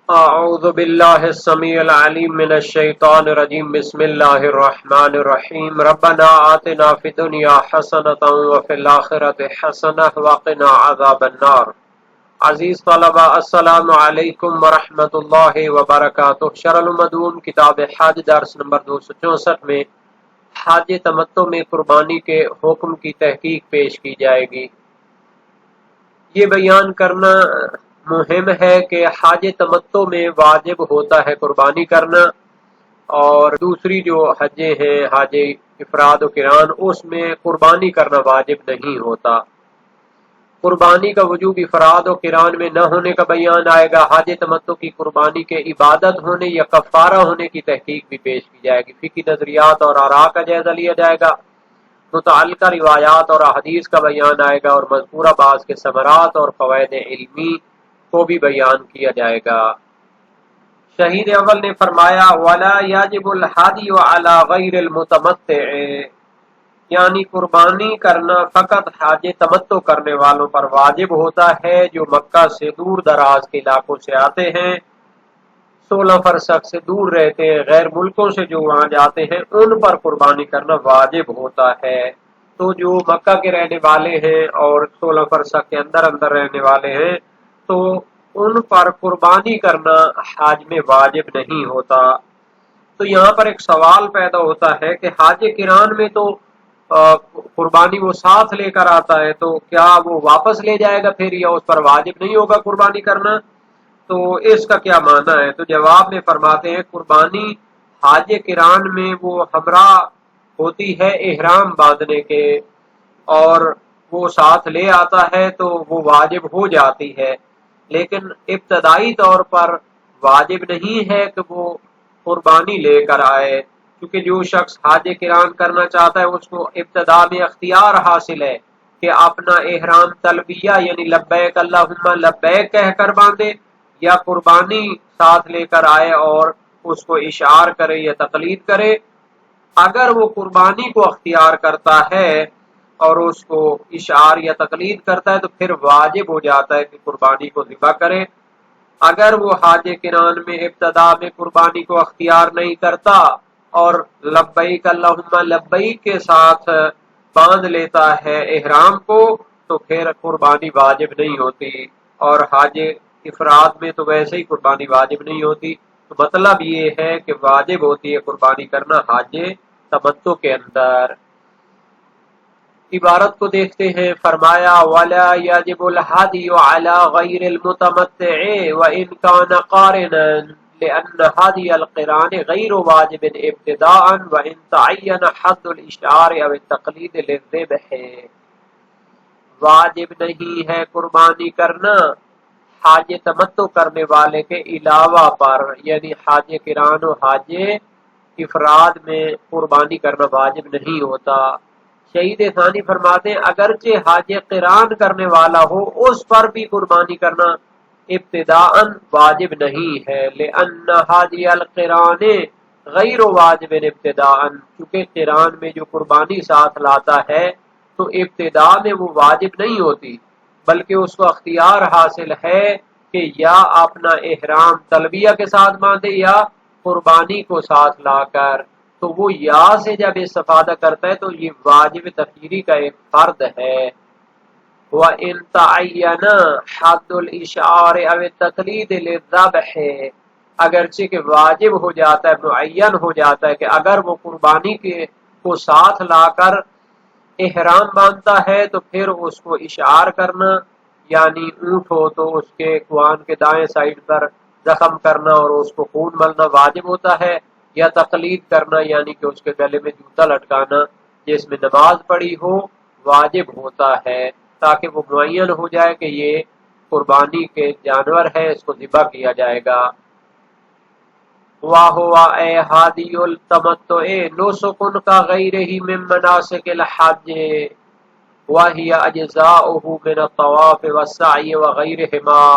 اعوذ باللہ السمیع العلیم من الشیطان الرجیم بسم اللہ الرحمن الرحیم ربنا آتنا فی الدنیا حسنۃ وفی الآخرۃ حسنۃ وقنا عذاب النار۔ عزیز طلبہ السلام علیکم ورحمۃ اللہ وبرکاتہ۔ شرح المدون کتاب حج درس نمبر 264 میں حج تمتع میں قربانی کے حکم کی تحقیق پیش کی جائے گی۔ یہ بیان کرنا مہم ہے کہ حج تمتع میں واجب ہوتا ہے قربانی کرنا، اور دوسری جو حجیں ہیں حج افراد و قران، اس میں قربانی کرنا واجب نہیں ہوتا۔ قربانی کا وجوب افراد و قران میں نہ ہونے کا بیان آئے گا۔ حج تمتع کی قربانی کے عبادت ہونے یا کفارہ ہونے کی تحقیق بھی پیش کی جائے گی۔ فقہی نظریات اور آراء کا جائزہ لیا جائے گا، متعلقہ روایات اور احادیث کا بیان آئے گا، اور مذکورہ بعض کے ثمرات اور فوائد علمی کو بھی بیان کیا جائے گا۔ شہید اول نے فرمایا وَلَا يَجِبُ الْحَدْيُ عَلَى غَيْرِ الْمُتَمَتِّعِ، یعنی قربانی کرنا فقط حج تمتع کرنے والوں پر واجب ہوتا ہے جو مکہ سے دور دراز کے علاقوں سے آتے ہیں، 16 فرسخ سے دور رہتے ہیں، غیر ملکوں سے جو وہاں جاتے ہیں، ان پر قربانی کرنا واجب ہوتا ہے۔ تو جو مکہ کے رہنے والے ہیں اور 16 فرسخ کے اندر اندر رہنے والے ہیں، تو ان پر قربانی کرنا حج میں واجب نہیں ہوتا۔ تو یہاں پر ایک سوال پیدا ہوتا ہے کہ حج قران میں تو قربانی وہ ساتھ لے کر آتا ہے، تو کیا وہ واپس لے جائے گا پھر، یا اس پر واجب نہیں ہوگا قربانی کرنا؟ تو اس کا کیا معنی ہے؟ تو جواب میں فرماتے ہیں قربانی حج قران میں وہ ہمراہ ہوتی ہے احرام باندھنے کے، اور وہ ساتھ لے آتا ہے تو وہ واجب ہو جاتی ہے، لیکن ابتدائی طور پر واجب نہیں ہے کہ وہ قربانی لے کر آئے، کیونکہ جو شخص حج قران کرنا چاہتا ہے اس کو ابتدا میں اختیار حاصل ہے کہ اپنا احرام تلبیہ یعنی لبیک اللہم لبیک کہہ کر باندھے، یا قربانی ساتھ لے کر آئے اور اس کو اشعار کرے یا تقلید کرے۔ اگر وہ قربانی کو اختیار کرتا ہے اور اس کو اشعار یا تقلید کرتا ہے تو پھر واجب ہو جاتا ہے کہ قربانی کو ذبح کرے۔ اگر وہ حج قران میں ابتدا میں قربانی کو اختیار نہیں کرتا اور لبیک اللہم لبیک کے ساتھ باندھ لیتا ہے احرام کو، تو پھر قربانی واجب نہیں ہوتی، اور حج افراد میں تو ویسے ہی قربانی واجب نہیں ہوتی۔ تو مطلب یہ ہے کہ واجب ہوتی ہے قربانی کرنا حج تمتع کے اندر۔ عبارت کو دیکھتے ہیں، فرمایا وَلَا يَجِبُ الْحَدْيُ عَلَى غَيْرِ الْمُتَمَتِّعِ وَإِنْ كَانَ قَارِنًا لِأَنَّ هَدْيَ الْقِرَانِ غَيْرُ وَاجِبٍ ابْتِدَاءً وَإِنْ تَعَيَّنَ حَدُّ الْإِشْعَارِ أَوِ التَّقْلِيدِ لِلذِّبْحِ، واجب نہیں ہے قربانی کرنا حج تمتع کرنے والے کے علاوہ پر، یعنی حج قران و حج افراد میں قربانی کرنا واجب نہیں ہوتا۔ شہید ثانی فرماتے ہیں اگرچہ حج قران کرنے والا ہو اس پر بھی قربانی کرنا ابتداءً واجب نہیں ہے، لأن حج القران غیر واجب ابتداءً، کیونکہ قران میں جو قربانی ساتھ لاتا ہے تو ابتداء میں وہ واجب نہیں ہوتی، بلکہ اس کو اختیار حاصل ہے کہ یا اپنا احرام تلبیہ کے ساتھ باندھے یا قربانی کو ساتھ لا کر۔ تو وہ یا سے جب استفادہ کرتا ہے تو یہ واجب تخیری کا ایک فرد ہے۔ وَإِن تَعَيَّنَ حَدُّ الْإِشْعَارِ أَوِ التَّقْلِيدِ لِلذَّبْحِ، اگرچہ کہ واجب ہو جاتا ہے، معین ہو جاتا ہے کہ اگر وہ قربانی کے کو ساتھ لا کر احرام باندھتا ہے تو پھر اس کو اشعار کرنا، یعنی اونٹ ہو تو اس کے کوان کے دائیں سائڈ پر زخم کرنا اور اس کو خون ملنا واجب ہوتا ہے، یا تقلید کرنا یعنی کہ اس کے گلے میں جوتا لٹکانا جس میں نماز پڑھی ہو واجب ہوتا ہے، تاکہ وہ معین ہو جائے کہ یہ قربانی کے جانور ہے، اس کو ذبح کیا جائے گا۔ وَهُوَ اے ہادی التمتع نسک کا غیرہ من مناسک الحج وَهِيَ أَجْزَاؤُهُ مِنَ الطَّوَافِ وَالسَّعْيِ وَغَيْرِهِمَا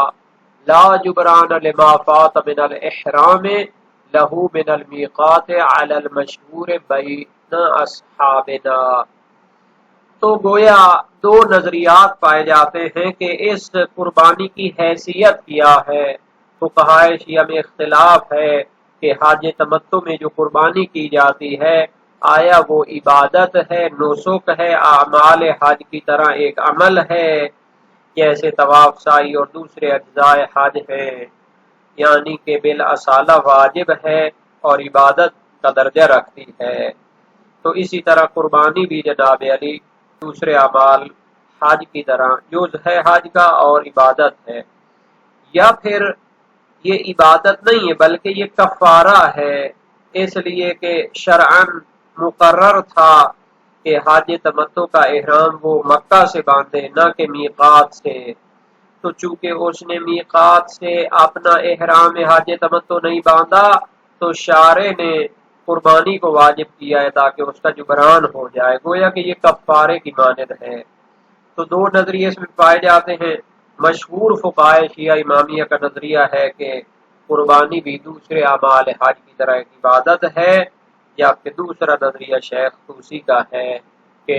لَا جُبْرَانَ لِمَا فَاتَ مِنَ الْإِحْرَامِ لَهُ مِنَ الْمِيقَاتِ عَلَى الْمَشْهُورِ بَيْنَ أَصْحَابِنَا۔ تو گویا دو نظریات پائے جاتے ہیں کہ اس قربانی کی حیثیت کیا ہے۔ فقہائے شیعہ میں اختلاف ہے کہ حج تمتع میں جو قربانی کی جاتی ہے آیا وہ عبادت ہے، نسک ہے، اعمال حج کی طرح ایک عمل ہے، جیسے طواف سعی اور دوسرے اجزاء حج ہیں، یعنی کہ بالاصالہ واجب ہے اور عبادت کا درجہ رکھتی ہے۔ تو اسی طرح قربانی بھی جناب علی دوسرے اعمال حج کی طرح جز ہے حج کا اور عبادت ہے، یا پھر یہ عبادت نہیں ہے بلکہ یہ کفارہ ہے، اس لیے کہ شرعاً مقرر تھا کہ حج تمتع کا احرام وہ مکہ سے باندھے نہ کہ میقات سے، تو چونکہ اس نے میقات سے اپنا احرام حج تمتع نہیں باندھا تو شارع نے قربانی کو واجب کیا ہے تاکہ اس کا جبران ہو جائے، گویا کہ یہ کفارے کی مانند ہے۔ تو دو نظریے اس میں پائے جاتے ہیں۔ مشہور فقہائے شیعہ امامیہ کا نظریہ ہے کہ قربانی بھی دوسرے اعمال حج کی طرح ایک عبادت ہے، جبکہ دوسرا نظریہ شیخ طوسی کا ہے کہ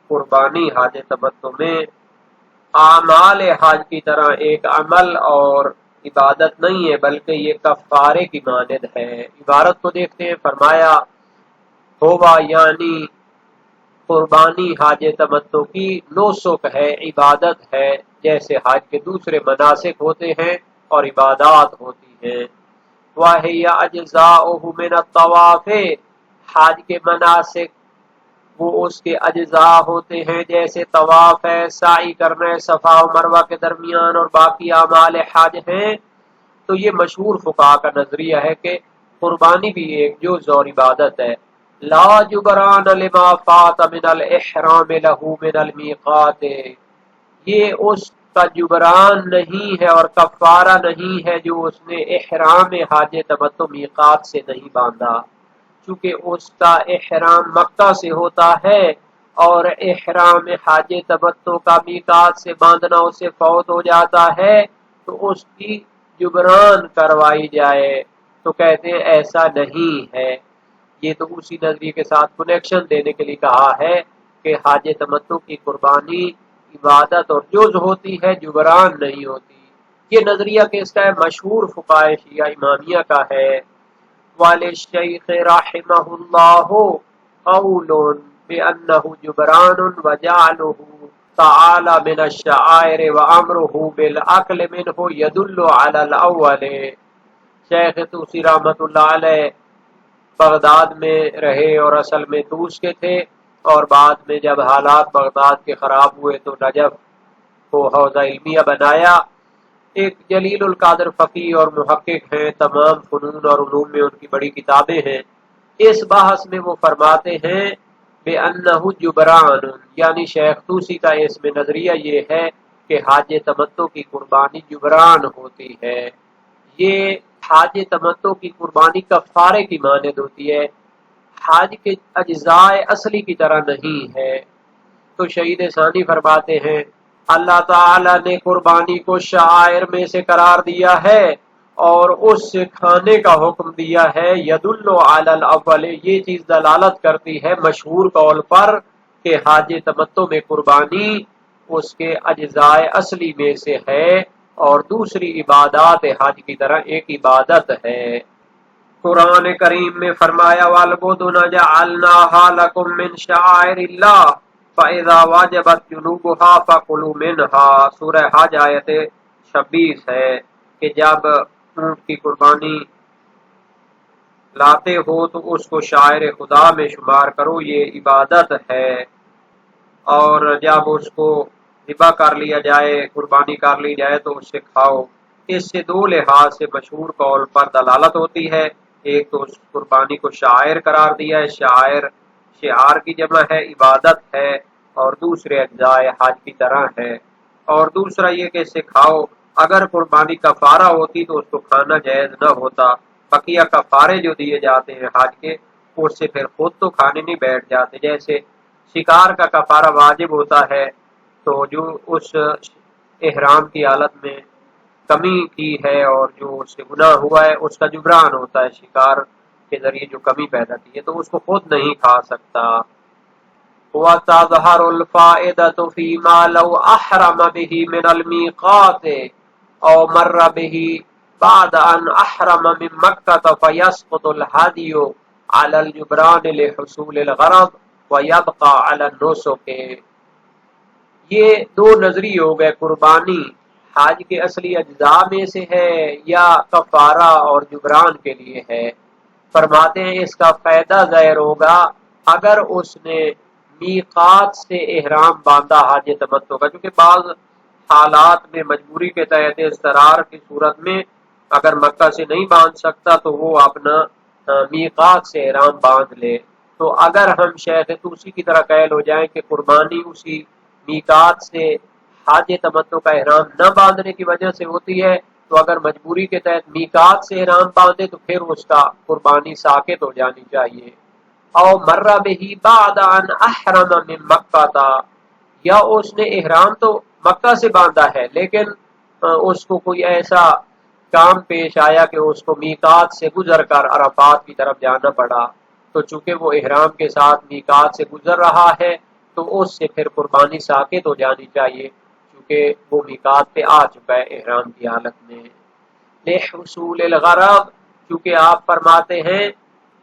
قربانی حج تمتع میں اعمال حج کی طرح ایک عمل اور عبادت نہیں ہے بلکہ یہ کفارے کی مانند ہے۔ عبارت کو دیکھتے ہیں، فرمایا ہوا یعنی قربانی حج تمتع کی نسک ہے، عبادت ہے، جیسے حج کے دوسرے مناسک ہوتے ہیں اور عبادات ہوتی ہیں۔ وَهِيَ أَجْزَاؤُهُ مِنَ الطَّوَافِ، حج کے مناسک وہ اس کے اجزاء ہوتے ہیں جیسے طواف ہے، سعی کرنا ہے صفا و مروہ کے درمیان اور باقی اعمال حج ہیں۔ تو یہ مشہور فقہاء کا نظریہ ہے کہ قربانی بھی ایک جز اور عبادت ہے۔ لا جبران لما فات من الاحرام له من المیقات، یہ اس کا جبران نہیں ہے اور کفارہ نہیں ہے جو اس نے احرام حج تمتع میقات سے نہیں باندھا، چونکہ اس کا احرام مکہ سے ہوتا ہے اور احرام حج تمتع کا میقات سے باندھنا اسے فوت ہو جاتا ہے تو اس کی جبران کروائی جائے، تو کہتے ہیں ایسا نہیں ہے۔ یہ تو اسی نظریے کے ساتھ کنیکشن دینے کے لیے کہا ہے کہ حج تمتع کی قربانی عبادت اور جز ہوتی ہے، جبران نہیں ہوتی۔ یہ نظریہ کس کا ہے؟ مشہور فقہائے شیعہ امامیہ کا ہے۔ وَلِلشَّيْخِ رَحِمَهُ اللَّهُ قَوْلٌ بِأَنَّهُ جُبْرَانٌ وَجَعْلُهُ تَعَالَى مِنَ الشَّعَائِرِ وَأَمْرُهُ بِالْعَقْلِ مِنْهُ يَدُلُّ عَلَى الْأَوَّلِ۔ شیخ طوسی رحمۃ اللہ علیہ بغداد میں رہے اور اصل میں طوس کے تھے، اور بعد میں جب حالات بغداد کے خراب ہوئے تو نجف کو حوزہ علمیہ بنایا۔ ایک جلیل القادر فقی اور محقق ہیں، تمام فنون اور علوم میں ان کی بڑی کتابیں ہیں۔ اس بحث میں وہ فرماتے ہیں بے انہ جبران، یعنی شیخ طوسی کا اس میں نظریہ یہ ہے کہ حج تمتع کی قربانی جبران ہوتی ہے۔ یہ حج تمتع کی قربانی کفارے کی مانند ہوتی ہے، حج کے اجزاء اصلی کی طرح نہیں ہے۔ تو شہید ثانی فرماتے ہیں اللہ تعالی نے قربانی کو شعائر میں سے قرار دیا ہے اور اس سے کھانے کا حکم دیا ہے۔ یدل علی الاول، یہ چیز دلالت کرتی ہے مشہور قول پر کہ حج تمتع میں قربانی اس کے اجزاء اصلی میں سے ہے اور دوسری عبادات حج کی طرح ایک عبادت ہے۔ قرآن کریم میں فرمایا وَالْبُدُنَ جَعَلْنَاهَا لَكُم مِّن شَعَائِرِ اللَّهِ فَإِذَا وَجَبَتْ جُنُوبُهَا فَكُلُوا مِنْهَا، سورہ حج آیت 26 ہے کہ جب اونٹ کی قربانی لاتے ہو تو اس کو شاعر خدا میں شمار کرو، یہ عبادت ہے، اور جب اس کو ذبح کر لیا جائے، قربانی کر لی جائے تو اس سے کھاؤ۔ اس سے دو لحاظ سے مشہور قول پر دلالت ہوتی ہے، ایک تو اس قربانی کو شاعر قرار دیا ہے، شاعر شعار کی جمع ہے، عبادت ہے، اور دوسرے اجزاء حج کی طرح ہے، اور دوسرا یہ کہ اسے کھاؤ۔ اگر قربانی کفارہ ہوتی تو اس کو کھانا جائز نہ ہوتا، بقیہ کفارے جو دیے جاتے ہیں حج کے اس سے پھر خود تو کھانے نہیں بیٹھ جاتے، جیسے شکار کا کفارہ واجب ہوتا ہے تو جو اس احرام کی حالت میں کمی کی ہے اور جو اس سے گناہ ہوا ہے اس کا جبران ہوتا ہے، شکار کے ذریعے جو کمی پیدا کی ہے تو اس کو خود نہیں کھا سکتا۔ وَتَظْهَرُ الْفَائِدَةُ فِي مَا لَوْ أَحْرَمَ بِهِ مِنَ الْمِيقَاتِ أَوْ مَرَّ بِهِ بعد ان احرم من مکہ فیسقط الہدی علی الجبران لحصول الغرض ویبقى علی النسک۔ یہ دو نظری ہو گئے، قربانی حج کے اصلی اجزاء میں سے ہے یا کفارہ اور جبران کے لیے ہے۔ فرماتے ہیں اس کا فائدہ ظاہر ہوگا اگر اس نے میقات سے احرام باندھا حج تمتع کا، کیونکہ بعض حالات میں مجبوری کے تحت اضطرار کی صورت میں اگر مکہ سے نہیں باندھ سکتا تو وہ اپنا میقات سے احرام باندھ لے۔ تو اگر ہم شیخ طوسی کی طرح قائل ہو جائیں کہ قربانی اسی میقات سے حج تمتع کا احرام نہ باندھنے کی وجہ سے ہوتی ہے، تو اگر مجبوری کے تحت میقات سے احرام باندھے تو پھر اس کا قربانی ساقط ہو جانی چاہیے۔ او مرہ بہی بعد ان احرم من مکہ تھا، یا اس نے احرام تو مکہ سے باندھا ہے لیکن اس کو کوئی ایسا کام پیش آیا کہ اس کو میقات سے گزر کر عرفات کی طرف جانا پڑا، تو چونکہ وہ احرام کے ساتھ میقات سے گزر رہا ہے تو اس سے پھر قربانی ساقط ہو جانی چاہیے، کیونکہ وہ میقات پہ آ چکا ہے احرام کی حالت میں۔ لحصول الغرض، کیونکہ آپ فرماتے ہیں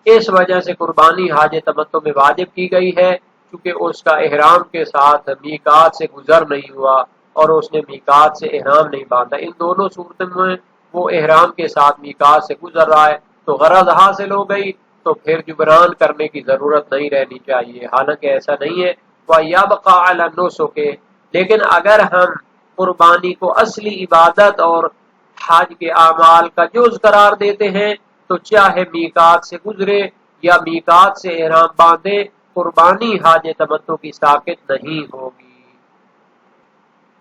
اس وجہ سے قربانی حج تمتع میں واجب کی گئی ہے کیونکہ اس کا احرام کے ساتھ میقات سے گزر نہیں ہوا اور اس نے میقات سے احرام نہیں باندھا۔ ان دونوں صورتوں میں وہ احرام کے ساتھ میقات سے گزر رہا ہے تو غرض حاصل ہو گئی، تو پھر جبران کرنے کی ضرورت نہیں رہنی چاہیے، حالانکہ ایسا نہیں ہے۔ وَيَبْقَى عَلَى النُّسُكِ، لیکن اگر ہم قربانی کو اصلی عبادت اور حج کے اعمال کا جز قرار دیتے ہیں تو چاہے میقات سے گزرے یا میقات سے احرام باندھے، قربانی حج تمتع کی ساقط نہیں ہوگی۔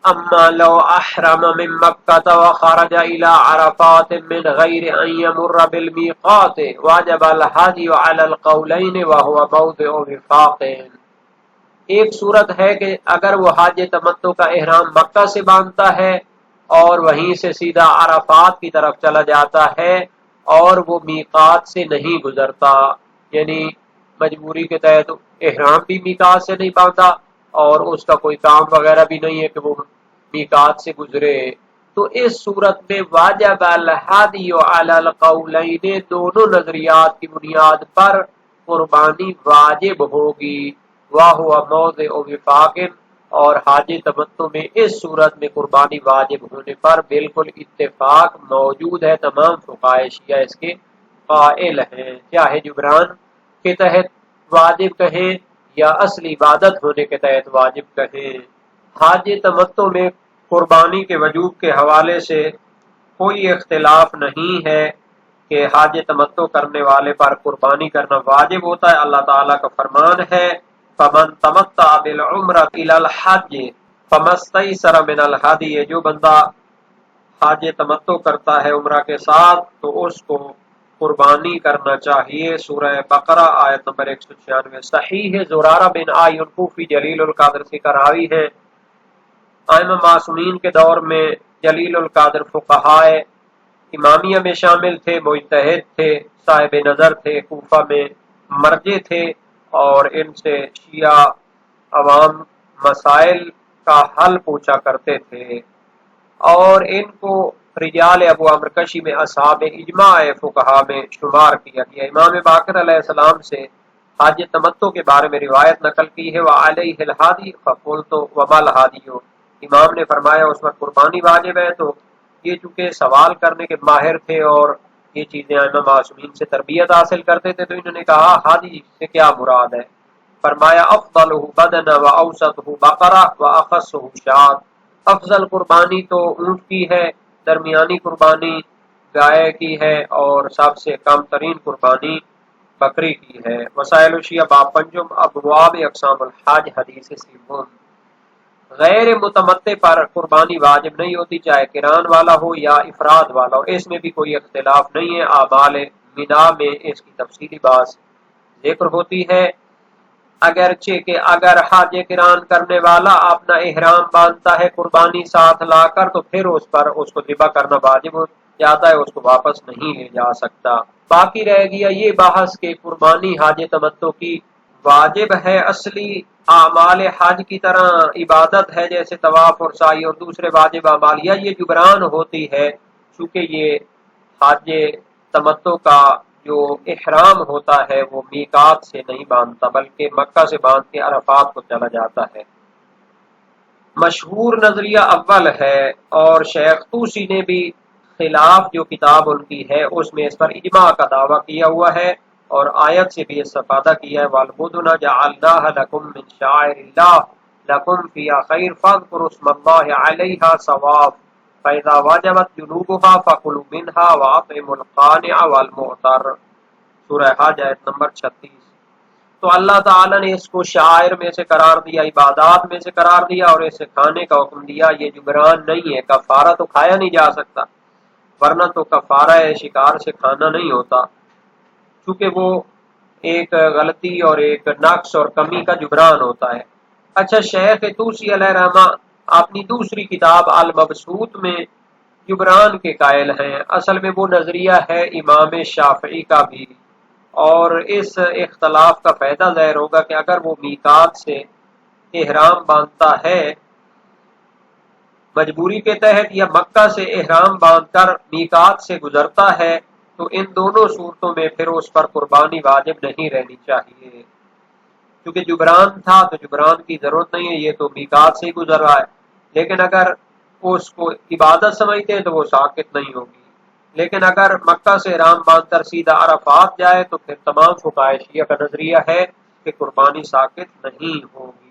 اما لو احرم من مکہ وخرج الى عرفات من غیر ان یمر بالمیقات واجب الحدی علی القولین وهو موضع وفاق۔ ایک صورت ہے کہ اگر وہ حج تمتع کا احرام مکہ سے باندھتا ہے اور وہیں سے سیدھا عرفات کی طرف چلا جاتا ہے اور وہ میقات سے نہیں گزرتا، یعنی مجبوری کے تحت احرام بھی میقات سے نہیں باندھا اور اس کا کوئی کام وغیرہ بھی نہیں ہے کہ وہ میقات سے گزرے، تو اس صورت میں واجب الحدی علی القولین، دونوں نظریات کی بنیاد پر قربانی واجب ہوگی۔ وَهُوَ مَوْضِعُ وِفَاقٍ، اور حج تمتع میں اس صورت میں قربانی واجب ہونے پر بالکل اتفاق موجود ہے، تمام فقہائے شیعہ اس کے قائل ہیں، چاہے جبران کے تحت واجب کہیں یا اصلی عبادت ہونے کے تحت واجب کہیں۔ حج تمتع میں قربانی کے وجوب کے حوالے سے کوئی اختلاف نہیں ہے کہ حج تمتع کرنے والے پر قربانی کرنا واجب ہوتا ہے۔ اللہ تعالیٰ کا فرمان ہے فَمَن تَمَتَّعَ بِالْعُمْرَةِ إِلَى الْحَجِّ فَمَا اسْتَيْسَرَ مِنَ الْهَدْيِ، جو بندہ حج تمتع کرتا ہے عمرہ کے ساتھ تو اس کو قربانی کرنا چاہیے۔ سورہ بقرہ آیت نمبر 196۔ صحیح ہے، زرارہ بن عایل کوفی جلیل القدر سے راوی ہے، ائمہ معصومین کے دور میں جلیل القدر فقہائے امامیہ میں شامل تھے، مجتہد تھے، صاحب نظر تھے، کوفہ میں مرجع تھے، اور ان سے شیعہ عوام مسائل کا حل پوچھا کرتے تھے، اور ان کو رجال ابو عمرو کشی میں اصحاب اجماع فقہا میں شمار کیا گیا۔ امام باقر علیہ السلام سے حج تمتع کے بارے میں روایت نقل کی ہے، وعلیہ الحادی فقلت وما الحادی، امام نے فرمایا اس پر قربانی واجب ہے، تو یہ چونکہ سوال کرنے کے ماہر تھے اور یہ چیزیں ائمہ معصومین سے تربیت حاصل کرتے تھے، تو انہوں نے کہا ہادی سے کیا مراد ہے؟ فرمایا افضلہ بدن و اوسطہ بقرہ و اخصہ شاۃ، افضل قربانی تو اونٹ کی ہے، درمیانی قربانی گائے کی ہے، اور سب سے کم ترین قربانی بکری کی ہے۔ وسائل الشیعہ باب پنجم ابواب اقسام الحج، حدیث سیون۔ غیر متمتع پر قربانی واجب نہیں ہوتی، چاہے قران والا ہو یا افراد والا ہو، اس میں بھی کوئی اختلاف نہیں ہے۔ اعمال منا میں اس کی تفصیلی بات ذکر ہوتی ہے، اگرچہ کہ اگر حج قران کرنے والا اپنا احرام باندھتا ہے قربانی ساتھ لا کر تو پھر اس پر اس کو ذبح کرنا واجب ہو جاتا ہے، اس کو واپس نہیں لے جا سکتا۔ باقی رہ گیا یہ بحث کہ قربانی حج تمتع کی واجب ہے اصلی اعمال حج کی طرح عبادت ہے جیسے طواف اور سعی اور دوسرے واجب اعمال، یا یہ جبران ہوتی ہے، چونکہ یہ حاج تمتع کا جو احرام ہوتا ہے وہ میقات سے نہیں باندھتا بلکہ مکہ سے باندھ کے عرفات کو چلا جاتا ہے۔ مشہور نظریہ اول ہے، اور شیخ طوسی نے بھی خلاف جو کتاب ان کی ہے اس میں اس پر اجماع کا دعویٰ کیا ہوا ہے، اور آیت سے بھی استفادہ کیا ہے، وَالْبُدُنَ جَعَلْنَاهَا لَكُم مِّن شَعَائِرِ اللَّهِ لَكُم فِيهَا خَيْرٌ فَاذْكُرُوا اسْمَ اللَّهِ عَلَيْهَا صَوَافَ فَإِذَا وَجَبَتْ جُنُوبُهَا فَكُلُوا مِنْهَا وَأَطْعِمُوا الْقَانِعَ وَالْمُعْتَرَّ، سورہ حج آیت نمبر 36۔ تو اللہ تعالیٰ نے اس کو شعائر میں سے قرار دیا، عبادات میں سے قرار دیا، اور اسے کھانے کا حکم دیا۔ یہ جبران نہیں ہے، کفارہ تو کھایا نہیں جا سکتا، ورنہ تو کفارہ شکار سے کھانا نہیں ہوتا، چونکہ وہ ایک غلطی اور ایک نقص اور کمی کا جبران ہوتا ہے۔ اچھا، شیخ طوسی علیہ رحمہ اپنی دوسری کتاب المبسوط میں جبران کے قائل ہیں۔ اصل میں وہ نظریہ ہے امام شافعی کا بھی، اور اس اختلاف کا فائدہ ظاہر ہوگا کہ اگر وہ میقات سے احرام باندھتا ہے مجبوری کے تحت، یا مکہ سے احرام باندھ کر میقات سے گزرتا ہے، تو ان دونوں صورتوں میں پھر اس پر قربانی واجب نہیں رہنی چاہیے، کیونکہ جبران تھا تو جبران کی ضرورت نہیں ہے، یہ تو میقات سے ہی گزر رہا ہے۔ لیکن اگر اس کو عبادت سمجھتے ہیں تو وہ ساقط نہیں ہوگی، لیکن اگر مکہ سے احرام باندھ کر سیدھا عرفات جائے تو پھر تمام فقہائے شیعہ کا نظریہ ہے کہ قربانی ساقط نہیں ہوگی۔